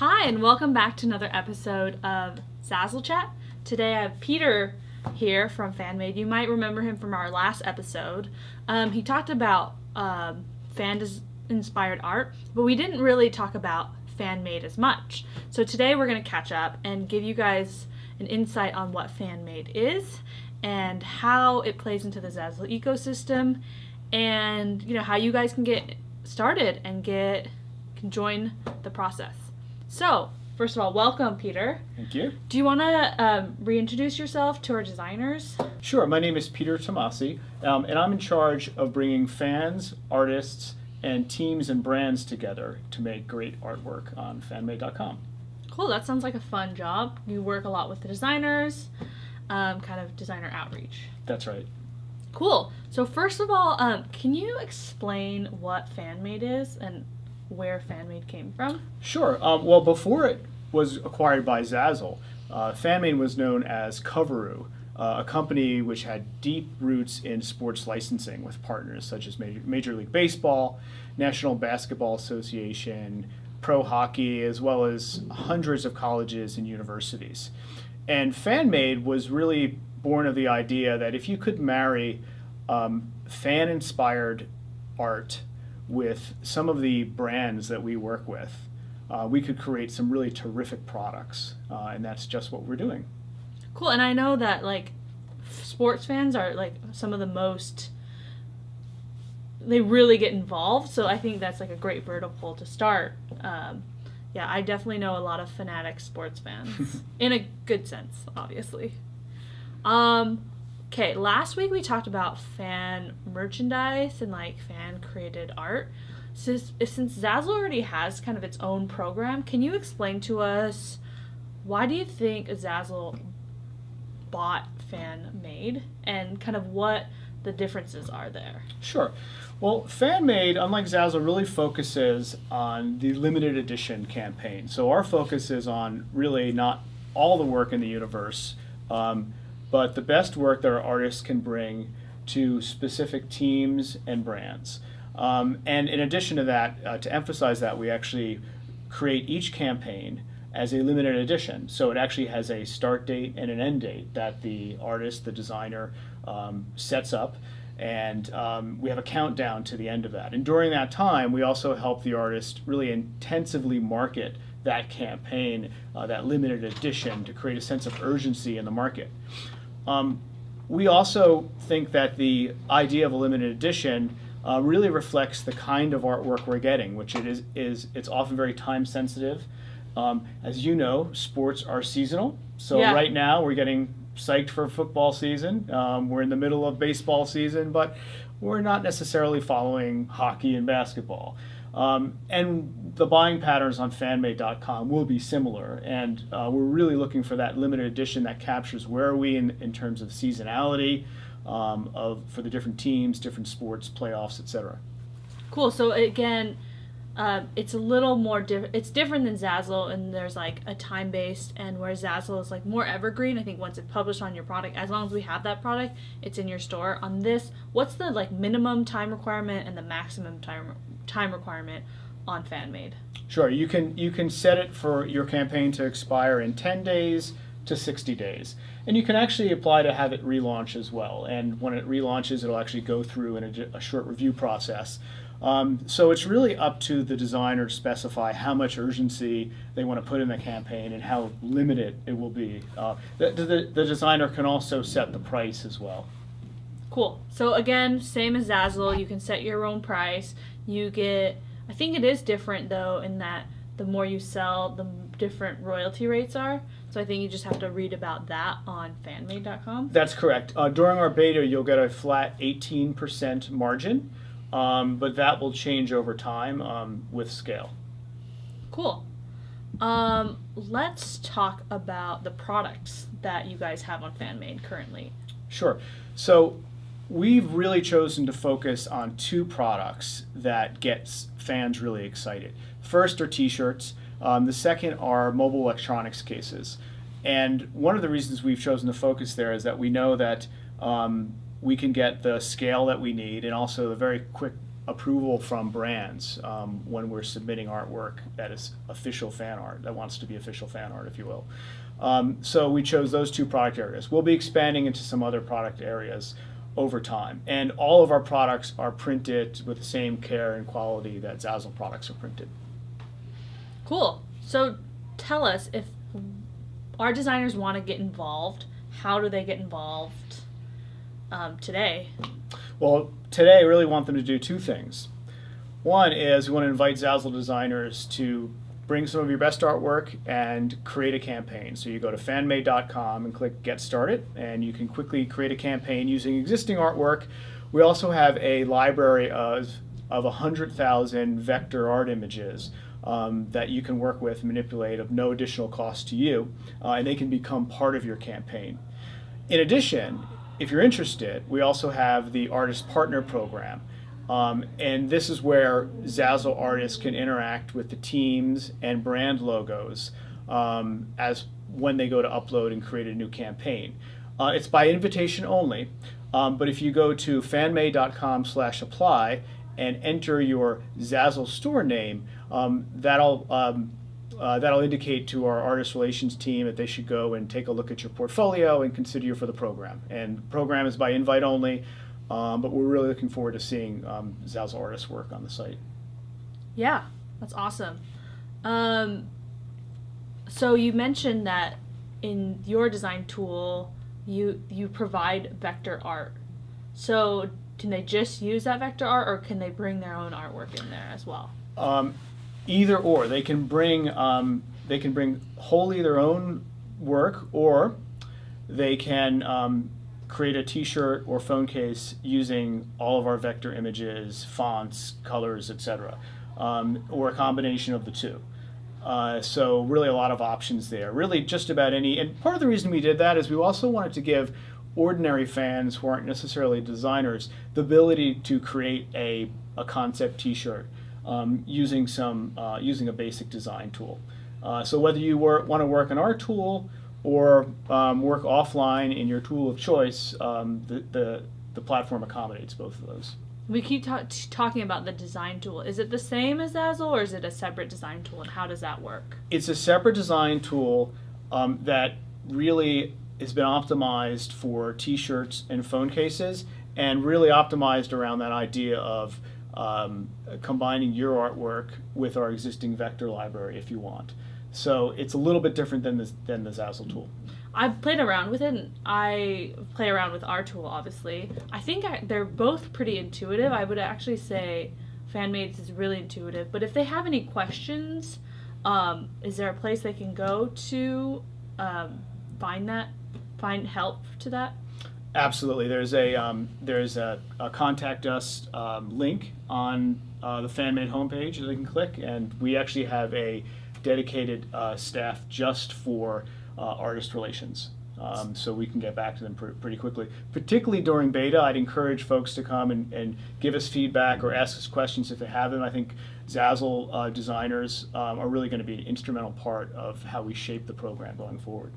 Hi, and welcome back to another episode of Zazzle Chat. Today I have Peter here from Fanmade. You might remember him from our last episode. He talked about fan-inspired art, but we didn't really talk about Fanmade as much. So today we're going to catch up and give you guys an insight on what Fanmade is and how it plays into the Zazzle ecosystem, and how you guys can get started and can join the process. So, first of all, welcome, Peter. Thank you. Do you want to reintroduce yourself to our designers? Sure. My name is Peter Tomasi, and I'm in charge of bringing fans, artists, and teams and brands together to make great artwork on fanmade.com. Cool. That sounds like a fun job. You work a lot with the designers, kind of designer outreach. That's right. Cool. So first of all, can you explain what Fanmade is and where Fanmade came from? Sure. Well, before it was acquired by Zazzle, Fanmade was known as Coveroo, a company which had deep roots in sports licensing with partners such as Major League Baseball, National Basketball Association, pro hockey, as well as hundreds of colleges and universities. And Fanmade was really born of the idea that if you could marry fan-inspired art with some of the brands that we work with, we could create some really terrific products, and that's just what we're doing. Cool. And I know that sports fans are some of the most, they really get involved, so I think that's a great vertical to start. Yeah, I definitely know a lot of fanatic sports fans in a good sense, obviously. Okay, last week we talked about fan merchandise and fan created art. Since Zazzle already has kind of its own program, can you explain to us why do you think Zazzle bought Fanmade and kind of what the differences are there? Sure. Well, Fanmade, unlike Zazzle, really focuses on the limited edition campaign. So our focus is on really not all the work in the universe, but the best work that our artists can bring to specific teams and brands. And in addition to that, to emphasize that, we actually create each campaign as a limited edition. So it actually has a start date and an end date that the artist, the designer, sets up. And we have a countdown to the end of that. And during that time, we also help the artist really intensively market that campaign, that limited edition, to create a sense of urgency in the market. We also think that the idea of a limited edition really reflects the kind of artwork we're getting, which it's often very time sensitive. As you know, sports are seasonal. So yeah. Right now we're getting psyched for football season. We're in the middle of baseball season, but we're not necessarily following hockey and basketball. And the buying patterns on fanmade.com will be similar, and we're really looking for that limited edition that captures where are we in terms of seasonality for the different teams, different sports, playoffs, etc. Cool. So again, it's a little more it's different than Zazzle, and there's a time-based, and where Zazzle is more evergreen. I think once it's published on your product, as long as we have that product, it's in your store. On this, what's the minimum time requirement and the maximum time requirement on Fanmade? Sure, you can set it for your campaign to expire in 10 days to 60 days. And you can actually apply to have it relaunch as well. And when it relaunches, it'll actually go through a short review process. So it's really up to the designer to specify how much urgency they want to put in the campaign and how limited it will be. The designer can also set the price as well. Cool. So again, same as Zazzle, you can set your own price. I think it is different though in that the more you sell, the different royalty rates are. So I think you just have to read about that on fanmade.com. That's correct. During our beta, you'll get a flat 18% margin, but that will change over time with scale. Cool. Let's talk about the products that you guys have on Fanmade currently. Sure. So we've really chosen to focus on two products that gets fans really excited. First are t-shirts. The second are mobile electronics cases. And one of the reasons we've chosen to focus there is that we know that we can get the scale that we need and also the very quick approval from brands when we're submitting artwork that is official fan art, that wants to be official fan art, if you will. So we chose those two product areas. We'll be expanding into some other product areas over time. And all of our products are printed with the same care and quality that Zazzle products are printed. Cool. So tell us, if our designers want to get involved, how do they get involved today? Well, today I really want them to do two things. One is we want to invite Zazzle designers to bring some of your best artwork and create a campaign. So you go to fanmade.com and click Get Started, and you can quickly create a campaign using existing artwork. We also have a library of 100,000 vector art images that you can work with and manipulate of no additional cost to you, and they can become part of your campaign. In addition, if you're interested, we also have the Artist Partner Program. And this is where Zazzle artists can interact with the teams and brand logos as when they go to upload and create a new campaign. It's by invitation only, but if you go to fanmade.com/apply and enter your Zazzle store name, that'll indicate to our artist relations team that they should go and take a look at your portfolio and consider you for the program. And the program is by invite only. But we're really looking forward to seeing Zazzle artists work on the site. Yeah, that's awesome. So you mentioned that in your design tool, you provide vector art. So can they just use that vector art, or can they bring their own artwork in there as well? Either or. They can bring wholly their own work, or they can create a t-shirt or phone case using all of our vector images, fonts, colors, etc., or a combination of the two. So really a lot of options there. Really just about any, and part of the reason we did that is we also wanted to give ordinary fans who aren't necessarily designers the ability to create a concept t-shirt using a basic design tool. So whether you want to work on our tool or work offline in your tool of choice, the platform accommodates both of those. We keep talking about the design tool. Is it the same as Zazzle, or is it a separate design tool, and how does that work? It's a separate design tool that really has been optimized for t-shirts and phone cases, and really optimized around that idea of combining your artwork with our existing vector library if you want. So it's a little bit different than the Zazzle tool. I've played around with it, and I play around with our tool, obviously. I think they're both pretty intuitive. I would actually say Fanmades is really intuitive. But if they have any questions, is there a place they can go to find help to that? Absolutely. There's a contact us link on the Fanmade homepage that they can click, and we actually have a dedicated staff just for artist relations, so we can get back to them pretty quickly. Particularly during beta, I'd encourage folks to come and give us feedback or ask us questions if they have them. I think Zazzle designers are really going to be an instrumental part of how we shape the program going forward.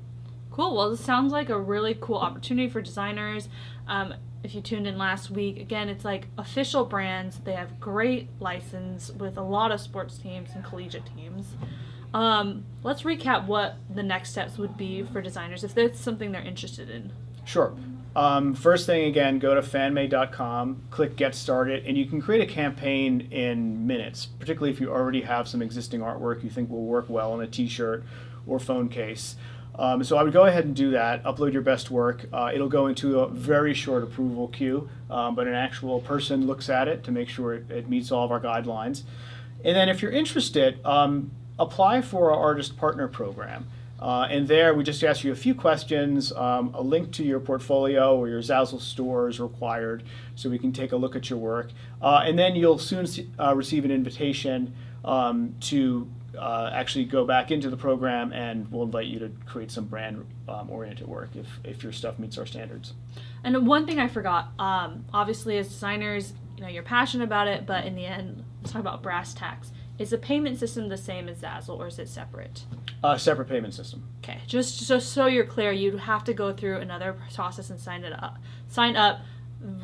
Cool. Well, this sounds like a really cool opportunity for designers. If you tuned in last week, again, it's like official brands. They have great license with a lot of sports teams and collegiate teams. Let's recap what the next steps would be for designers if that's something they're interested in. Sure. First thing, again, go to fanmade.com, click Get Started, and you can create a campaign in minutes, particularly if you already have some existing artwork you think will work well on a t-shirt or phone case. So I would go ahead and do that, upload your best work. It'll go into a very short approval queue, but an actual person looks at it to make sure it meets all of our guidelines. And then if you're interested, apply for our Artist Partner Program. And there we just ask you a few questions. A link to your portfolio or your Zazzle store is required so we can take a look at your work. And then you'll soon receive an invitation to actually go back into the program, and we'll invite you to create some brand oriented work if your stuff meets our standards. And one thing I forgot, obviously as designers, you're passionate about it, but in the end, let's talk about brass tacks. Is the payment system the same as Zazzle, or is it separate? Separate payment system. Okay, just so you're clear, you'd have to go through another process and sign up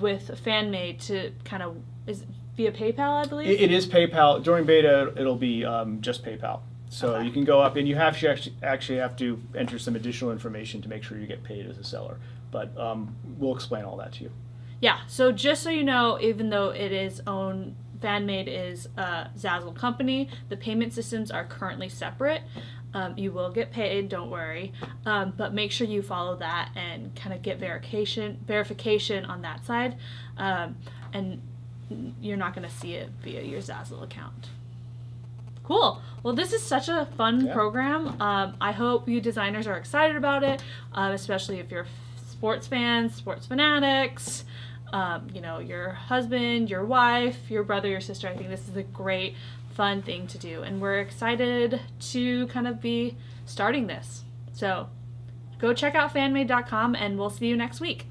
with Fanmade to kind of via PayPal, I believe. It is PayPal. During beta, it'll be just PayPal. So Okay. you can go up, and you have to actually have to enter some additional information to make sure you get paid as a seller. But we'll explain all that to you. Yeah, so just so you know, even though it is owned, Fanmade is a Zazzle company, the payment systems are currently separate. You will get paid, don't worry. But make sure you follow that and kind of get verification on that side. And you're not going to see it via your Zazzle account. Cool. Well, this is such a fun program. I hope you designers are excited about it, especially if you're sports fans, sports fanatics, your husband, your wife, your brother, your sister. I think this is a great, fun thing to do. And we're excited to kind of be starting this. So go check out fanmade.com and we'll see you next week.